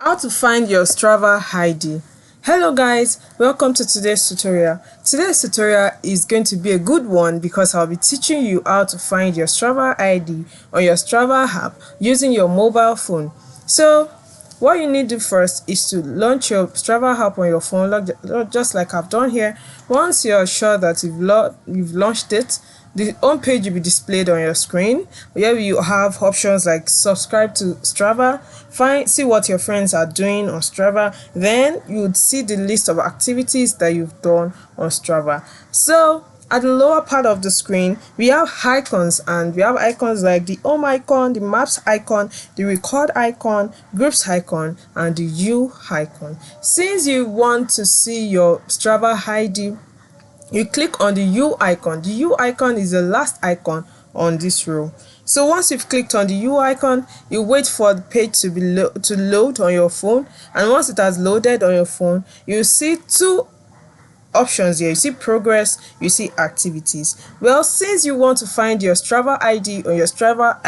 How to find your Strava ID. Hello guys, welcome to today's tutorial. Today's tutorial is going to be a good one because I'll be teaching you how to find your Strava ID on your Strava app using your mobile phone. So what you need to do first is to launch your Strava app on your phone, just like I've done here. Once you're sure that you've launched it, the home page will be displayed on your screen. Here you have options like subscribe to Strava, see what your friends are doing on Strava. Then you would see the list of activities that you've done on Strava. So at the lower part of the screen, we have icons, and we have icons like the home icon, the maps icon, the record icon, groups icon, and the U icon. Since you want to see your Strava ID, you click on the U icon. The U icon is the last icon on this row. So once you've clicked on the U icon, you wait for the page to load on your phone, and once it has loaded on your phone, you see two options here. You see progress, you see activities. Well, since you want to find your Strava ID on your Strava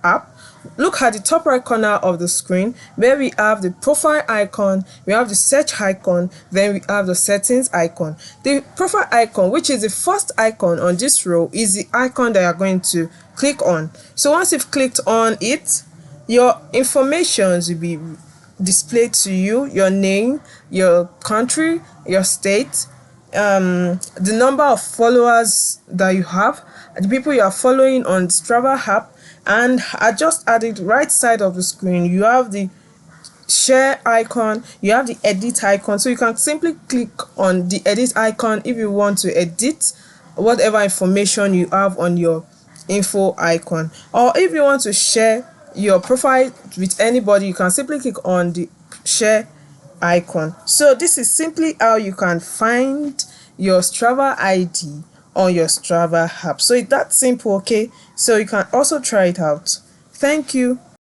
app, look at the top right corner of the screen where we have the profile icon, we have the search icon, then we have the settings icon. The profile icon, which is the first icon on this row, is the icon that you're going to click on. So once you've clicked on it, your information will be displayed to you: your name, your country, your state, the number of followers that you have, the people you are following on Strava app. And just at the right side of the screen, you have the share icon, you have the edit icon. So you can simply click on the edit icon if you want to edit whatever information you have on your info icon, or if you want to share your profile with anybody, you can simply click on the share icon. So this is simply how you can find your Strava ID on your Strava app. So it's that simple, okay? So you can also try it out. Thank you.